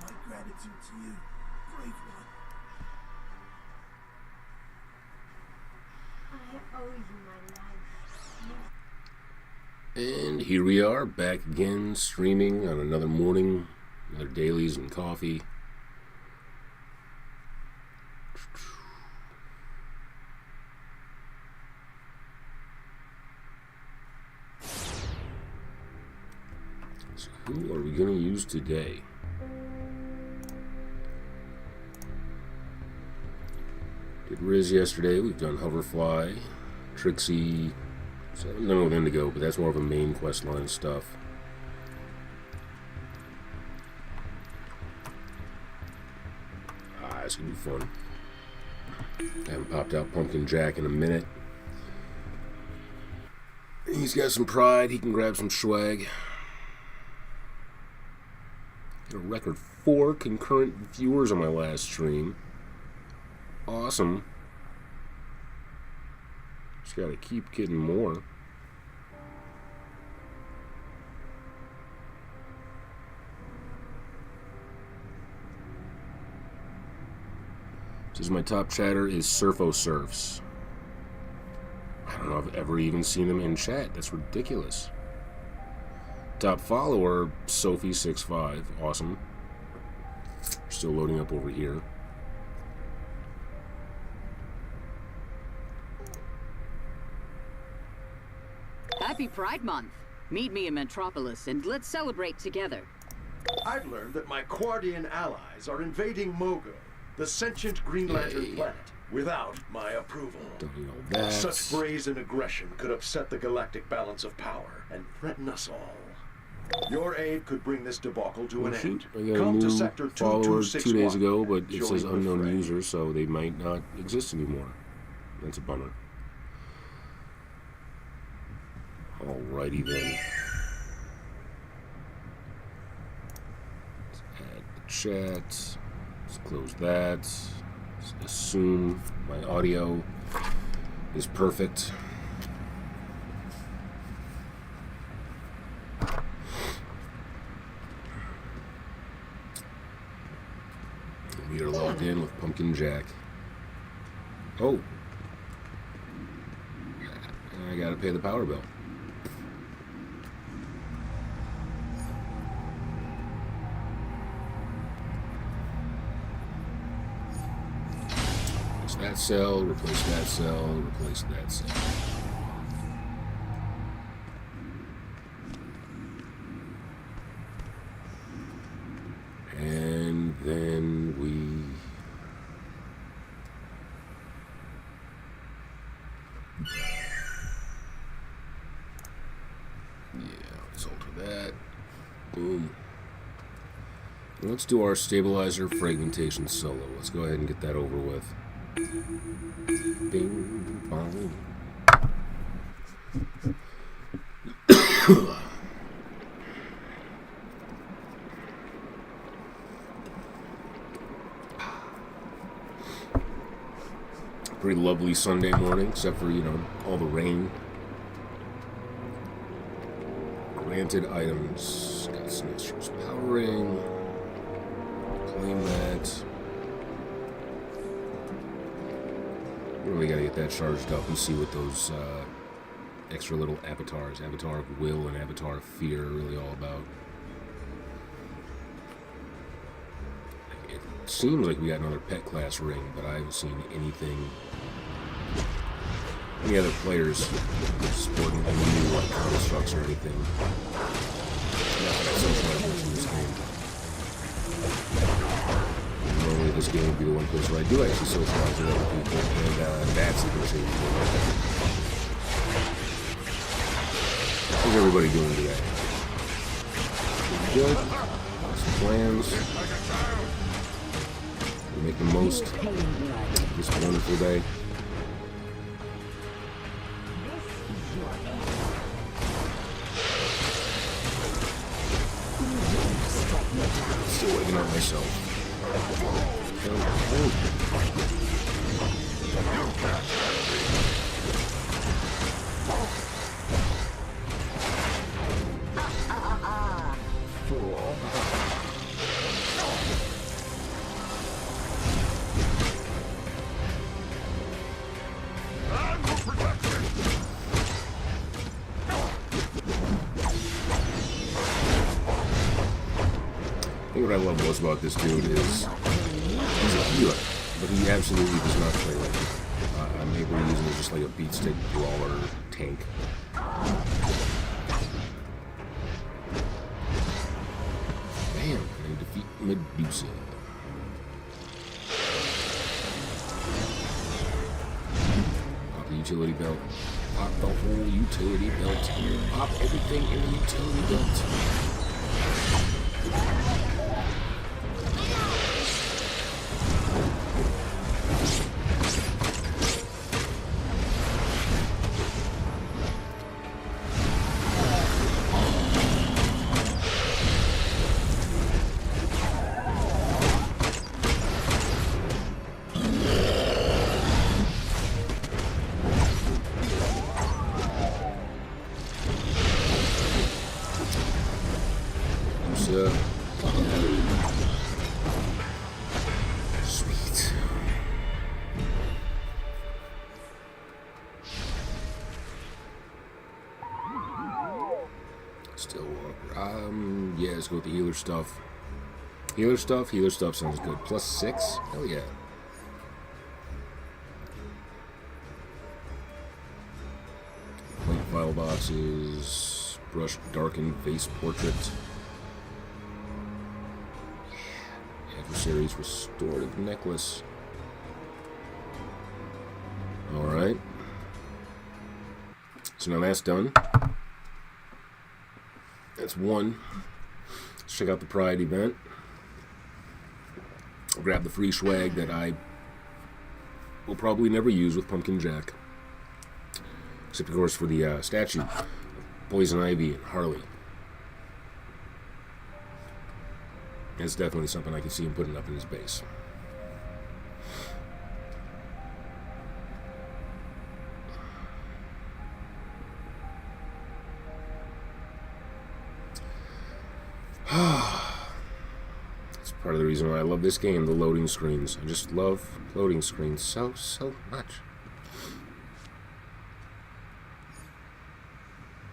my gratitude to you, brave one. I owe you my life. And here we are, back again, streaming on another morning, another Dailies and Coffee. So who are we going to use today? Did Riz yesterday, we've done Hoverfly, Trixie. So I don't know with Indigo, but that's more of a main quest line stuff. It's gonna be fun. I haven't popped out Pumpkin Jack in a minute. He's got some pride, he can grab some swag. Got a record 4 concurrent viewers on my last stream. Awesome. Just gotta keep getting more. Says my top chatter is Surfo Surfs. I don't know if I've ever even seen him in chat. That's ridiculous. Top follower, Sophie65. Awesome. Still loading up over here. Happy Pride Month. Meet me in Metropolis and let's celebrate together. I've learned that my Quardian allies are invading Mogo, the sentient Green Lantern planet, without my approval. Don't know that. Such brazen aggression could upset the galactic balance of power and threaten us all. Your aid could bring this debacle to an end. I got a Come to new Sector follower 2 days 2261. ago, but it Join says the unknown fray. user, so they might not exist anymore. That's a bummer. Alrighty then. Let's add the chat. Let's close that. Let's assume my audio is perfect. We are logged in with Pumpkin Jack. Oh. I gotta pay the power bill. That cell, replace that cell, replace that cell. And then let's alter that. Boom. Let's do our stabilizer fragmentation solo. Let's go ahead and get that over with. Bing bong. Pretty lovely Sunday morning, except for, all the rain. Granted items. Got Sinister's powering. Claim that. Really gotta get that charged up and see what those extra little avatars, Avatar of Will and Avatar of Fear, are really all about. It seems like we got another pet class ring, but I haven't seen anything, any other players sporting any new constructs or anything. Not that I socialize much in this game. Normally this game would be the one place where I do actually socialize with other people, and that's the change. How's everybody doing today? Pretty good. Some plans. We make the most of this wonderful day. Still waking up myself. think what I love most about this dude is he's a healer, but he absolutely does not play like it. Maybe we're using it just like a beat stick brawler tank. Bam! And defeat Medusa. Pop the utility belt. Pop the whole utility belt. Pop everything in the utility belt. Sweet. Still yeah, let's go with the healer stuff. Healer stuff sounds good. +6? Hell yeah. White file boxes, brushed darkened face portrait. Adversary's restorative necklace. Alright. So now that's done. That's one. Let's check out the Pride event. I'll grab the free swag that I will probably never use with Pumpkin Jack. Except, of course, for the statue of Poison Ivy and Harley. It's definitely something I can see him putting up in his base. That's part of the reason why I love this game, the loading screens. I just love loading screens so much.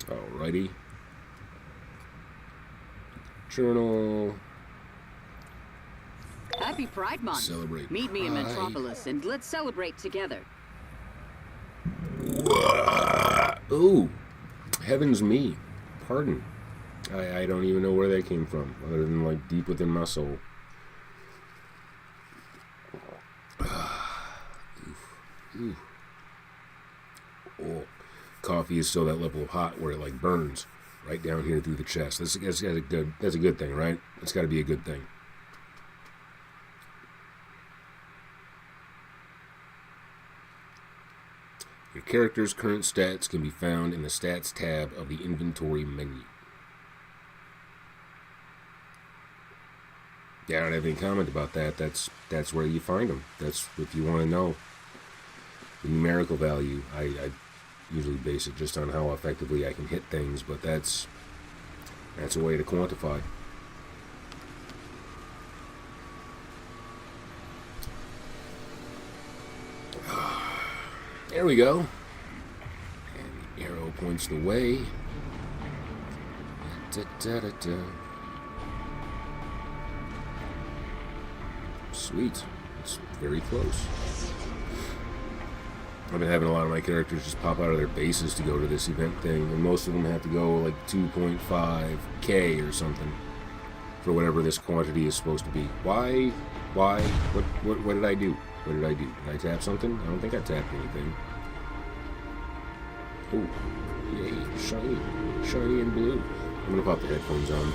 Alrighty. Journal. Happy Pride Month. Celebrate Meet me in Pride. Metropolis and let's celebrate together. Ooh. Heavens me. Pardon. I don't even know where they came from, other than like deep within my soul. Oof. Oh. Coffee is still that level of hot where it like burns right down here through the chest. That's a good thing, right? It's got to be a good thing. Your character's current stats can be found in the Stats tab of the Inventory menu. Yeah, I don't have any comment about that. That's where you find them. That's if you want to know the numerical value. I usually base it just on how effectively I can hit things, but that's a way to quantify. There we go. And the arrow points the way. Sweet. It's very close. I've been having a lot of my characters just pop out of their bases to go to this event thing, and most of them have to go like 2.5K or something for whatever this quantity is supposed to be. Why? What did I do? What did I do? Did I tap something? I don't think I tapped anything. Oh, yay, shiny and blue. I'm gonna pop the headphones on.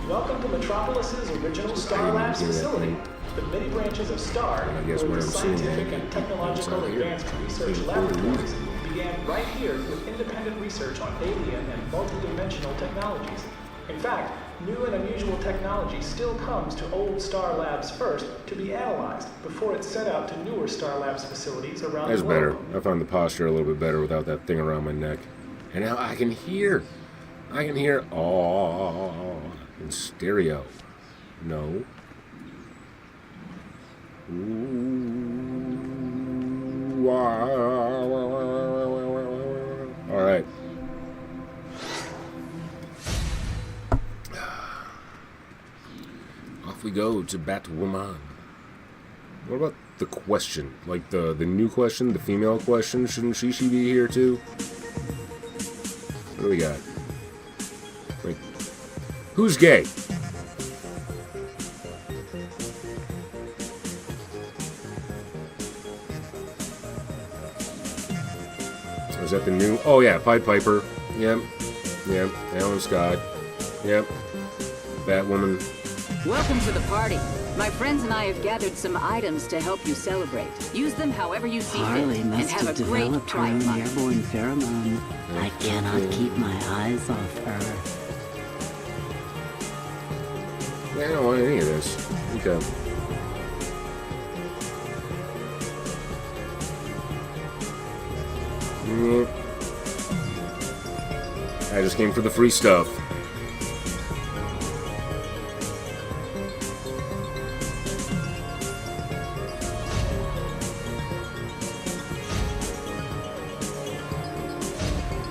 Welcome to Metropolis's original Star Labs facility. The many branches of STAR, where the scientific and technological advanced research laboratories, began right here with independent research on alien and multidimensional technologies. In fact, new and unusual technology still comes to old Star Labs first to be analyzed before it's sent out to newer Star Labs facilities around That's the world. better. I found the posture a little bit better without that thing around my neck. And now I can hear. Oh, in stereo. No. Ooh, all right. Off we go to Batwoman. What about the question? Like the new question, the female question? Shouldn't she be here too? What do we got? Like, who's gay? So is that the new? Oh yeah, Pied Piper. Yep. Yep. Alan Scott. Yep. Batwoman. Welcome to the party. My friends and I have gathered some items to help you celebrate. Use them however you see fit, Harley and must have have a great developed her Pride own Month. airborne pheromone. I cannot keep my eyes off her. Yeah, I don't want any of this. Okay. I just came for the free stuff.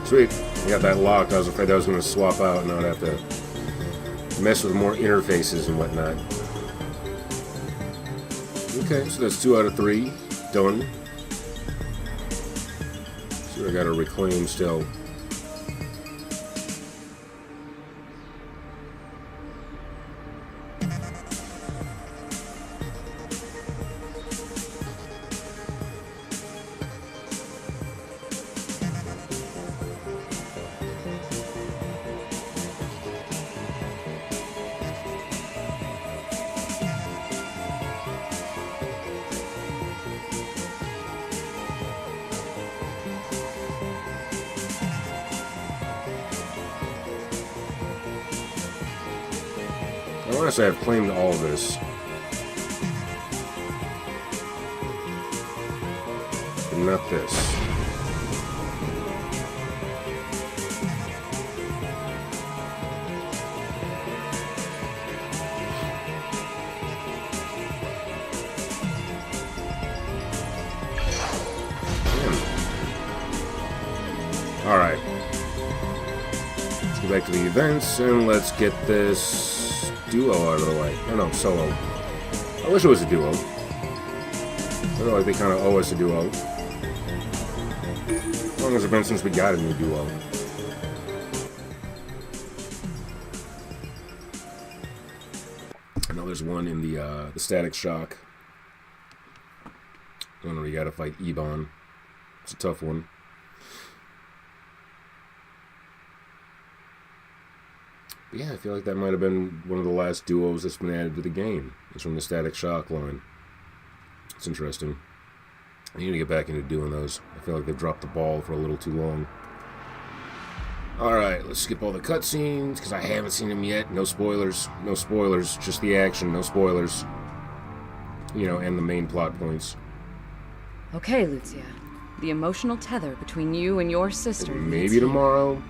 Sweet. I got that locked. I was afraid that was going to swap out and I would have to mess with more interfaces and whatnot. Okay, so that's 2 out of 3. Done. So I got to reclaim still. I want to say I've claimed all of this. But not this. Alright. Let's go back to the events and let's get this duo out of the way. Oh no, solo. I wish it was a duo. I feel like they kind of owe us a duo. As long as it's been since we got a new duo. I know there's one in the Static Shock. One where you gotta fight Ebon. It's a tough one. But yeah, I feel like that might have been one of the last duos that's been added to the game. It's from the Static Shock line. It's interesting. I need to get back into doing those. I feel like they've dropped the ball for a little too long. Alright, let's skip all the cutscenes, because I haven't seen them yet. No spoilers. No spoilers. Just the action. No spoilers. You know, and the main plot points. Okay, Lucia. The emotional tether between you and your sister. Maybe tomorrow.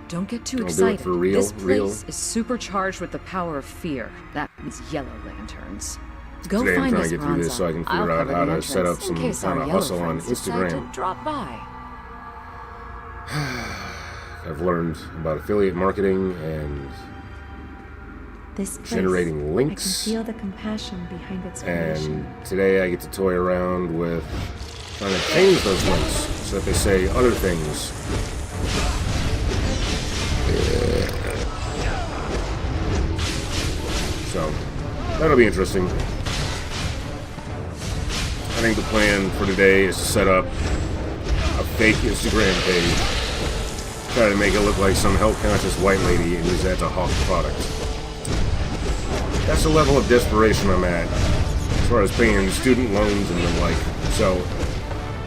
Don't get too I'll excited. do it for real, This place is supercharged with the power of fear. That means yellow lanterns. Go Today I'm find trying us, to get through this so I can I'll figure out cover how the to set up entrance some in case our kind of yellow hustle on friends decide to Instagram. drop by. I've learned about affiliate marketing and This place, generating links. I can feel the compassion behind its creation. And today I get to toy around with trying to change those links so that they say other things. So, that'll be interesting. I think the plan for today is to set up a fake Instagram page. Try to make it look like some health-conscious white lady and use that to hawk products. That's the level of desperation I'm at, as far as paying student loans and the like. So,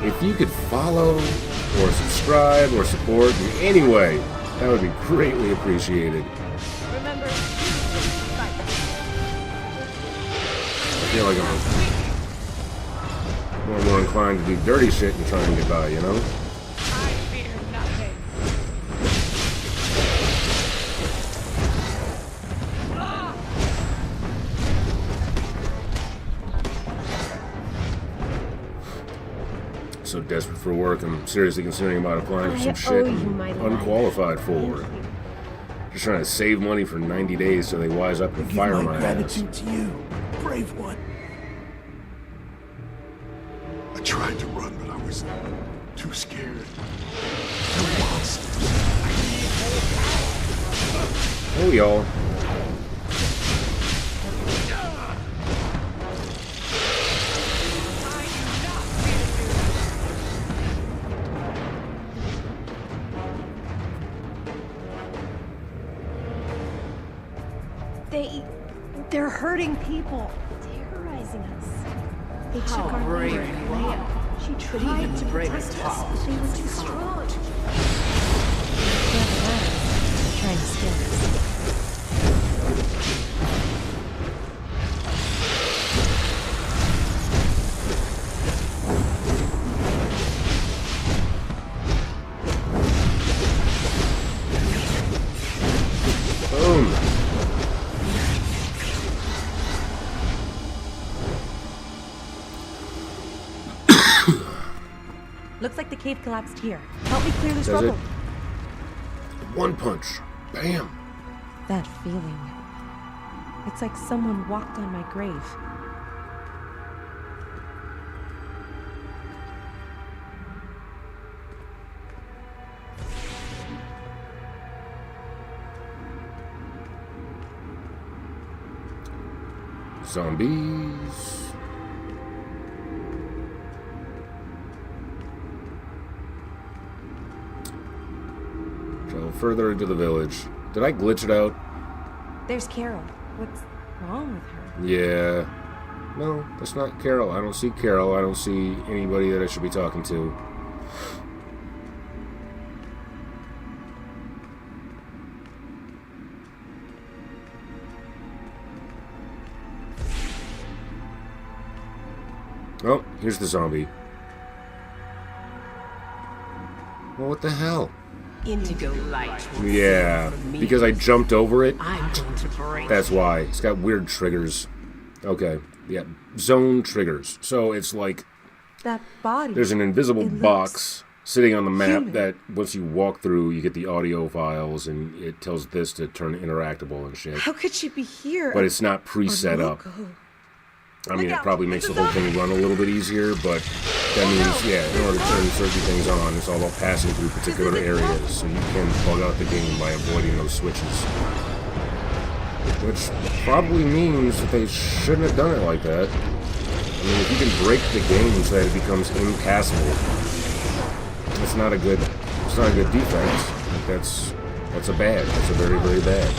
if you could follow, or subscribe, or support in any way, that would be greatly appreciated. Remember, I feel like I'm more and more inclined to do dirty shit and try and get by, you know? I fear nothing. So desperate for work, I'm seriously considering about applying for some I shit owe you I'm my life. unqualified for. Just trying to save money for 90 days so they wise up and Give fire my my ass. gratitude to you, brave one. I tried to run, but I was too scared. The monsters. Oh, y'all. They're hurting people, terrorizing us. They took our brave leader, you Leia. She tried to protect us, but they were too strong. They're trying to scare us. Boom. Looks like the cave collapsed here. Help me clear this Does rubble. it? One punch. Bam. That feeling. It's like someone walked on my grave. Zombies. Travel further into the village. Did I glitch it out? There's Carol. What's wrong with her? Yeah. No, that's not Carol. I don't see Carol. I don't see anybody that I should be talking to. Oh, here's the zombie. Well, what the hell? Indigo light. Yeah, because I jumped over it. I'm going to break. That's why. It's got weird triggers. Okay, yeah, zone triggers. So it's like That body. there's an invisible It looks box sitting on the map human. that once you walk through, you get the audio files, and it tells this to turn interactable and shit. How could she be here? But it's not pre-set up. I mean, it probably makes the whole thing run a little bit easier, but that means, yeah, in order to turn certain things on, it's all about passing through particular areas, so you can bug out the game by avoiding those switches. Which probably means that they shouldn't have done it like that. I mean, if you can break the game so that it becomes impassable, it's not a good defense. That's a bad. That's a very, very bad.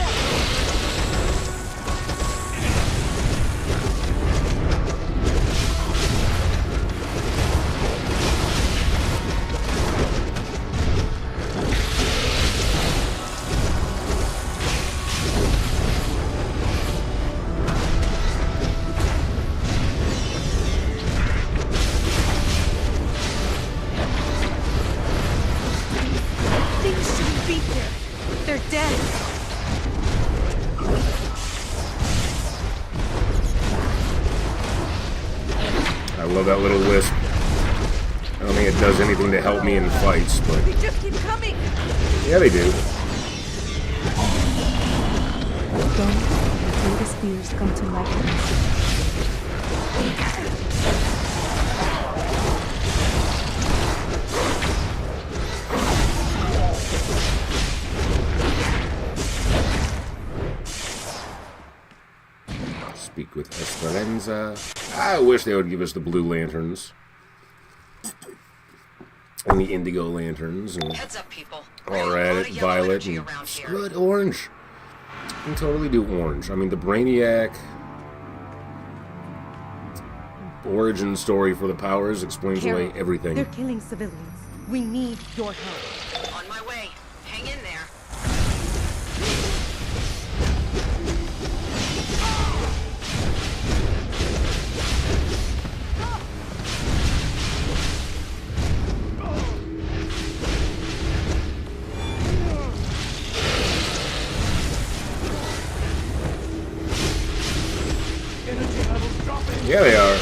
Things shouldn't be here. They're dead. I love that little wisp. I don't think it does anything to help me in fights, but They just keep coming. yeah, they do. Don't let your greatest fears come to life. Speak with Esperanza. I wish they would give us the blue lanterns. And the indigo lanterns. And Heads up, people. red, violet, and screw it, orange. You can totally do orange. I mean, the Brainiac origin story for the powers explains away everything. They're killing civilians. We need your help. On my way. Hang in there. Yeah, they are.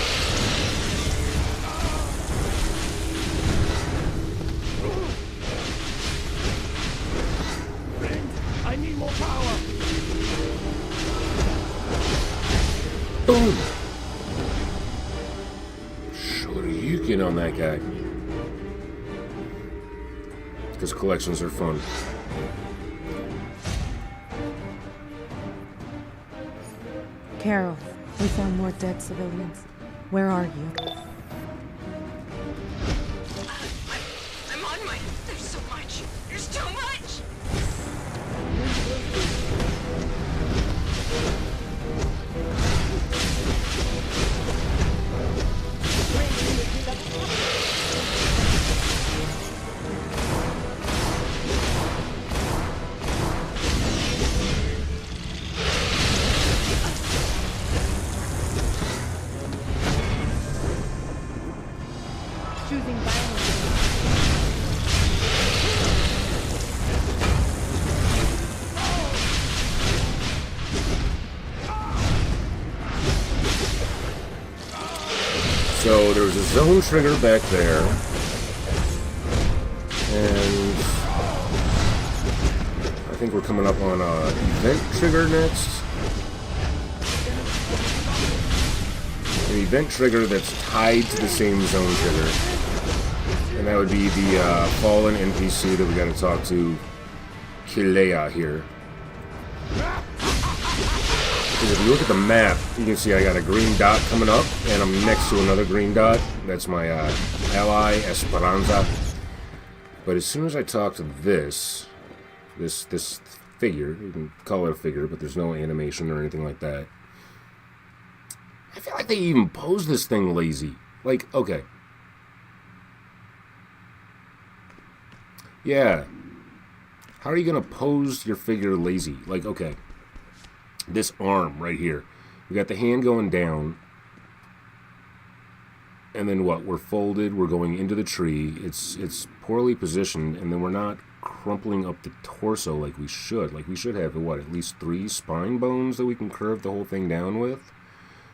I need more power. Boom! Shoryuken on that guy. Because collections are fun. Carol, we found more dead civilians. Where are you? I'm on my... There's so much. There's too much. Choosing violence. So there was a zone trigger back there, and I think we're coming up on a event trigger next. An event trigger that's tied to the same zone trigger, and that would be the fallen NPC that we got to talk to, Kilea here. Because if you look at the map, you can see I got a green dot coming up, and I'm next to another green dot. That's my ally, Esperanza. But as soon as I talk to this figure, you can call it a figure, but there's no animation or anything like that. I feel like they even pose this thing lazy. Like, okay. Yeah. How are you going to pose your figure lazy? Like, okay. This arm right here. We got the hand going down. And then what? We're folded. We're going into the tree. It's poorly positioned. And then we're not crumpling up the torso like we should. Like, we should have, what, at least 3 spine bones that we can curve the whole thing down with?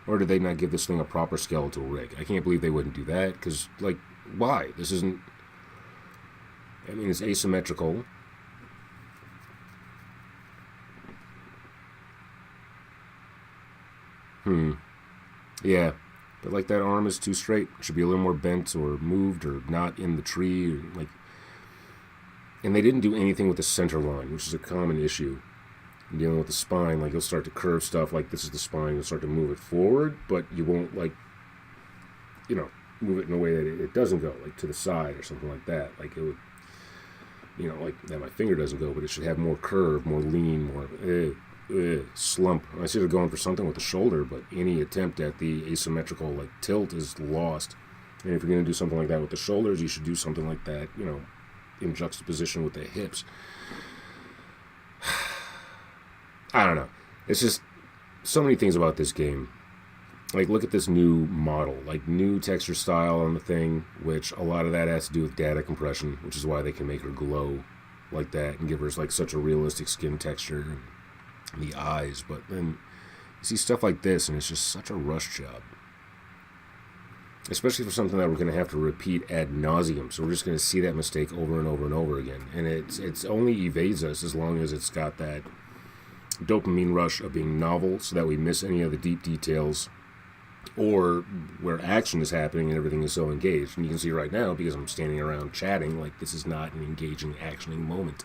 Or did they not give this thing a proper skeletal rig? I can't believe they wouldn't do that. Because, like, why? This isn't... I mean, it's asymmetrical. Yeah. But, like, that arm is too straight. It should be a little more bent or moved or not in the tree. Or, like... And they didn't do anything with the center line, which is a common issue. Dealing with the spine, like, you'll start to curve stuff like this is the spine, you'll start to move it forward, but you won't, like, you know, move it in a way that it doesn't go, like, to the side or something like that. Like, it would, you know, like, that my finger doesn't go, but it should have more curve, more lean, more slump. I should have gone for something with the shoulder, but any attempt at the asymmetrical, like, tilt is lost. And if you're going to do something like that with the shoulders, you should do something like that, you know, in juxtaposition with the hips. I don't know. It's just so many things about this game. Like, look at this new model. Like, new texture style on the thing, which a lot of that has to do with data compression, which is why they can make her glow like that and give her, like, such a realistic skin texture and the eyes. But then you see stuff like this, and it's just such a rush job. Especially for something that we're going to have to repeat ad nauseum. So we're just going to see that mistake over and over and over again. And it's only evades us as long as it's got that dopamine rush of being novel, so that we miss any of the deep details, or where action is happening and everything is so engaged. And you can see right now, because I'm standing around chatting, like, this is not an engaging, actioning moment.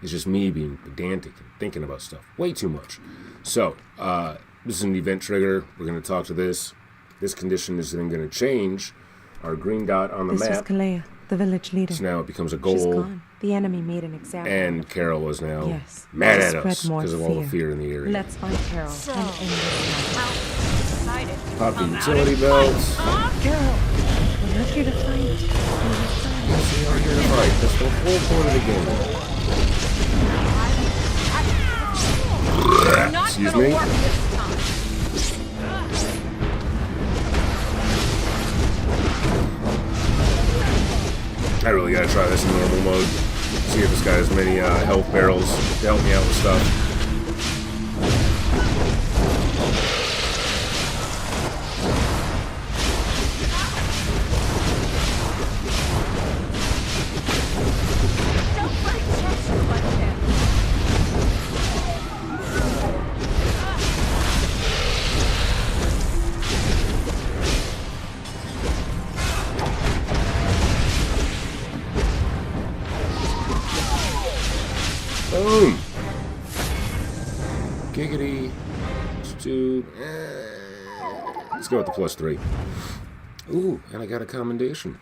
It's just me being pedantic and thinking about stuff way too much. So, this is an event trigger. We're going to talk to this. This condition is then going to change our green dot on the map. This is Kilea, the village leader. So now it becomes a goal. She's gone. The enemy made an example. And Carol is now mad at us because of all the fear in the area. Let's find Carol and end this now. Pop the utility belts. Carol, we're not here to fight. We are here to fight. That's the whole point of the game. Excuse me. I really gotta try this in normal mode. See if this guy has many health barrels to help me out with stuff. Boom! Giggity. Let's go with the +3. Ooh, and I got a commendation.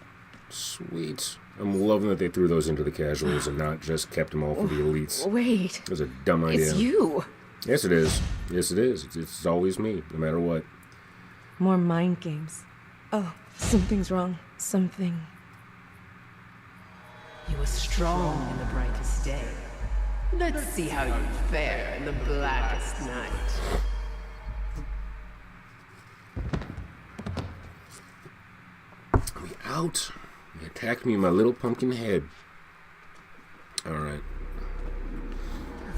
Sweet. I'm loving that they threw those into the casuals and not just kept them all for the elites. Wait. That was a dumb idea. It's you. Yes, it is. Yes, it is. It's always me, no matter what. More mind games. Oh, something's wrong. Something. You were strong in the brightest day. Let's see how you fare in the blackest night. We out. He attacked me in my little pumpkin head. Alright.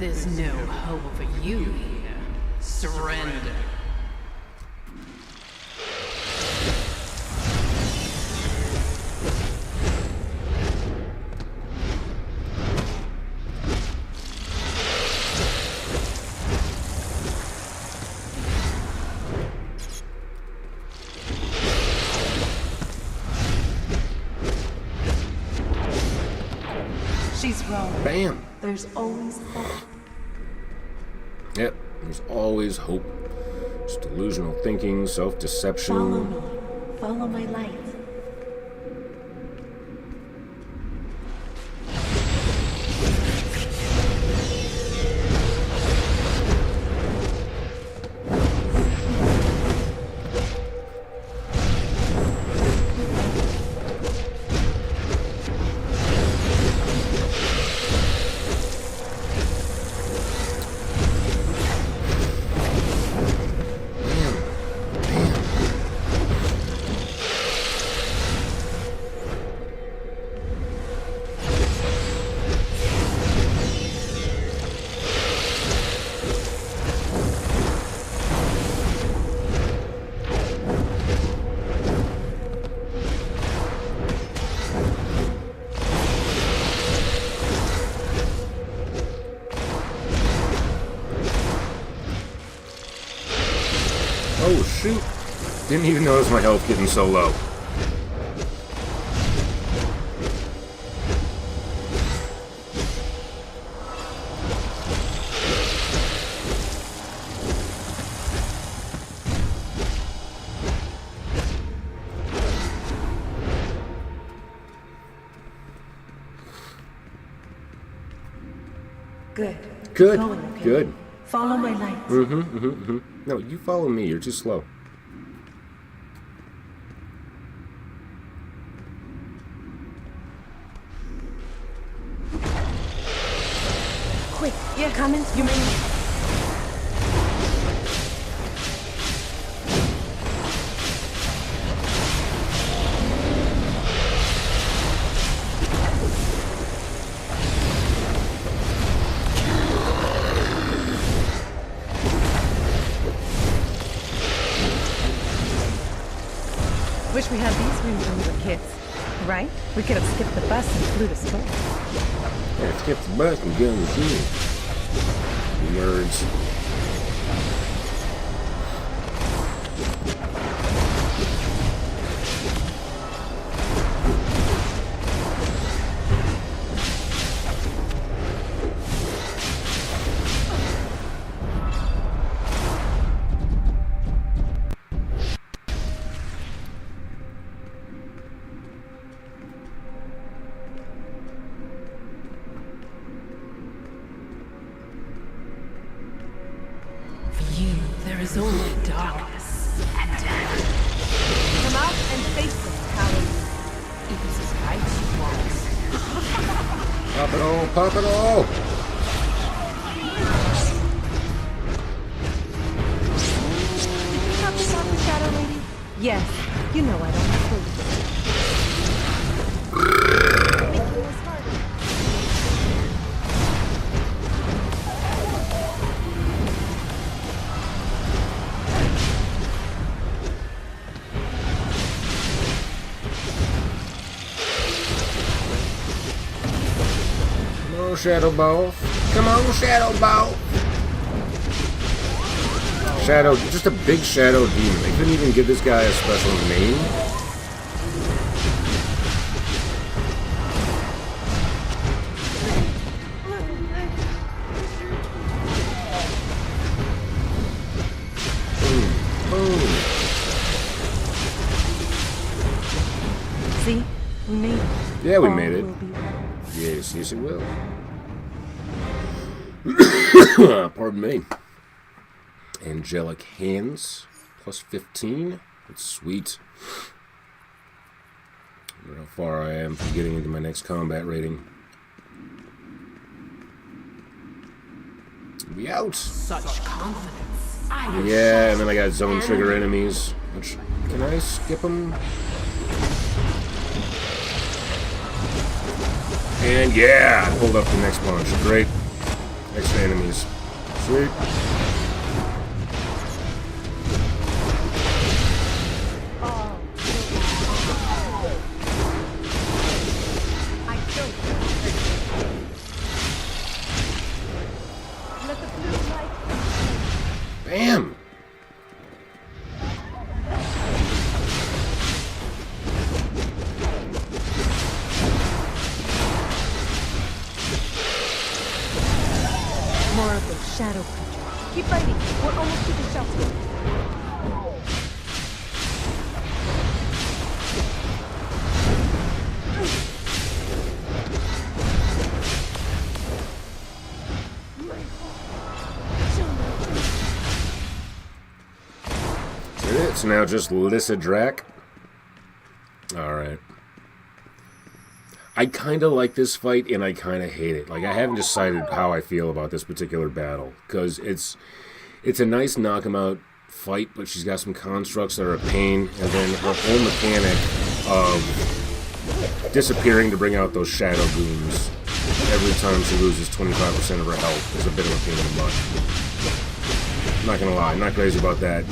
There's no hope for you here. Surrender. She's wrong. Bam! There's always hope. Yep, there's always hope. It's delusional thinking, self-deception. Follow me. Follow my light. Oh, shoot. Didn't even notice my health getting so low. Good. Good. Going, okay? Good. Follow my light. No, you follow me. You're too slow. Quick, yeah, coming. You may. Wish we had these rooms when we were kids, right? We could have skipped the bus and flew to school. Yeah, skip the bus and get on the team. Nerds. There is only darkness and death. Come out and face them, coward. It is as right you want. Pop it all, pop it all! Did you talk about the Shadow Lady? Yes. You know I don't sleep. Making this harder. Come on, Shadow Ball. Come on, Shadow Ball. Shadow, just a big shadow demon. They couldn't even give this guy a special name. Yeah, we all made it. will be well. Yes, yes, it will. Pardon me. Angelic hands. Plus 15. That's sweet. I wonder how far I am from getting into my next combat rating. We out. Such confidence. Yeah, and then I got zone trigger enemies. Which, can I skip them? And yeah, I pulled up the next bunch. Great. Extra enemies. Sweet. Bam! More of those shadow creatures. Keep fighting. We're almost to the shelter. It's now just Lyssa Drac. Alright. I kind of like this fight, and I kind of hate it. Like, I haven't decided how I feel about this particular battle. Because it's a nice knock-em-out fight, but she's got some constructs that are a pain. And then her whole mechanic of disappearing to bring out those shadow goons every time she loses 25% of her health is a bit of a pain in the butt. I'm not gonna lie, not crazy about that.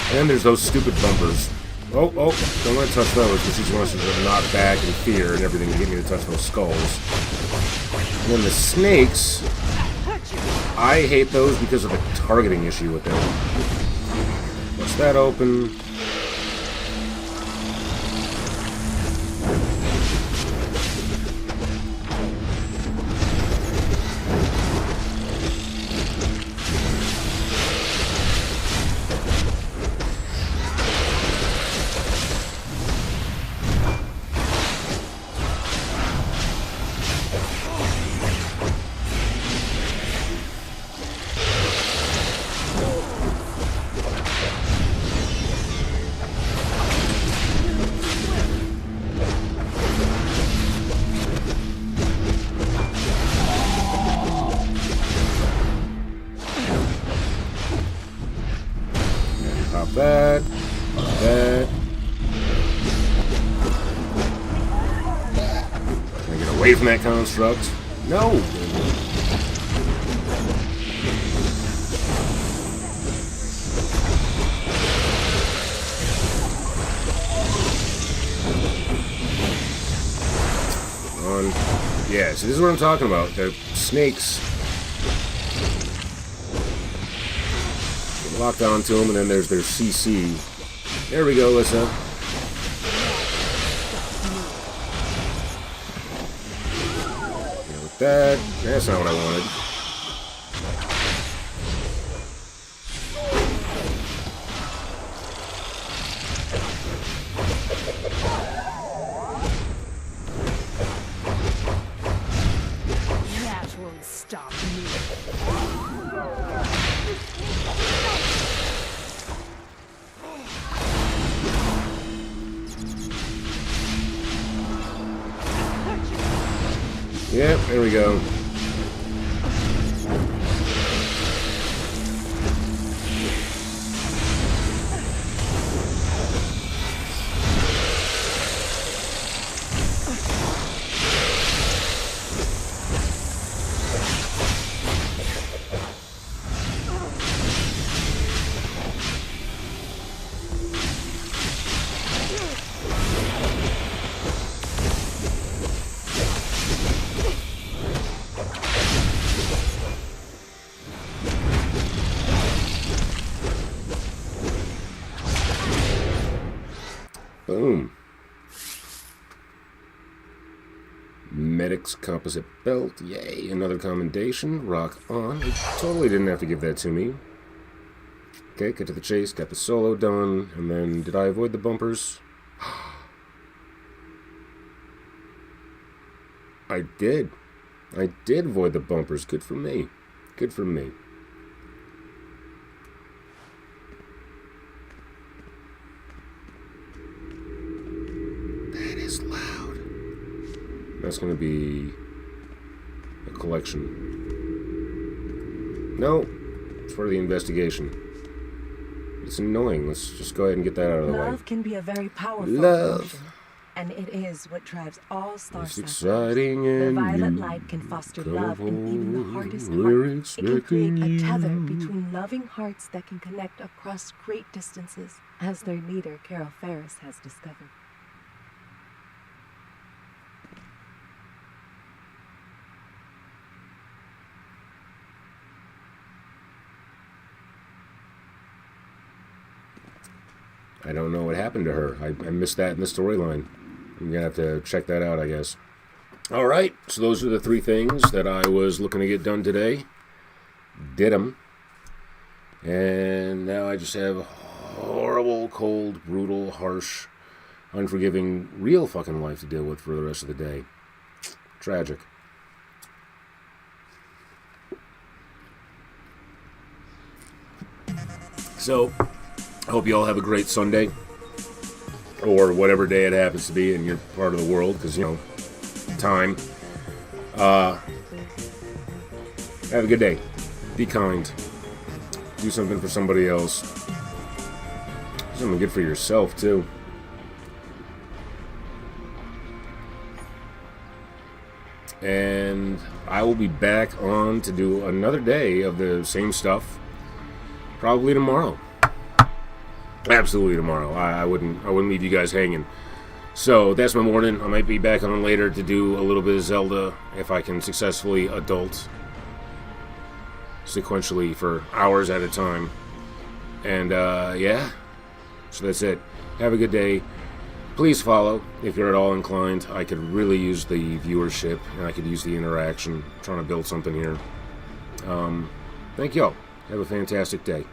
And then there's those stupid bumpers. Oh, don't want to touch those, because she wants to knock back and fear and everything to get me to touch those skulls. And then the snakes, I hate those because of the targeting issue with them. What's that open? Pop that. Pop that. Can I get away from that construct? No! Yeah, so this is what I'm talking about. The snakes locked onto them, and then there's their CC. There we go, Lyssa. With that, that's not what I wanted. That won't stop me. Yep, there we go. Boom. Medic's composite belt. Yay, another commendation. Rock on. You totally didn't have to give that to me. Okay, cut to the chase. Got the solo done. And then, did I avoid the bumpers? I did. I did avoid the bumpers. Good for me. Good for me. That is loud. That's going to be a collection. No, it's for the investigation. It's annoying. Let's just go ahead and get that out of the way. Love can be a very powerful emotion, and it is what drives all star It's signs. exciting The and violet new. light can foster Come love in even the home, hardest we're heart. It can create expecting a tether you. between loving hearts that can connect across great distances, as their leader, Carol Ferris, has discovered. I don't know what happened to her. I missed that in the storyline. I'm going to have to check that out, I guess. All right, so those are the 3 things that I was looking to get done today. Did them. And now I just have horrible, cold, brutal, harsh, unforgiving, real fucking life to deal with for the rest of the day. Tragic. So, I hope you all have a great Sunday, or whatever day it happens to be in your part of the world, because, you know, time. Have a good day. Be kind. Do something for somebody else. Do something good for yourself, too. And I will be back on to do another day of the same stuff, probably tomorrow. Absolutely tomorrow. I wouldn't leave you guys hanging. So that's my morning. I might be back on later to do a little bit of Zelda if I can successfully adult sequentially for hours at a time. And yeah, so that's it. Have a good day. Please follow if you're at all inclined. I could really use the viewership and I could use the interaction. I'm trying to build something here. Thank y'all. Have a fantastic day.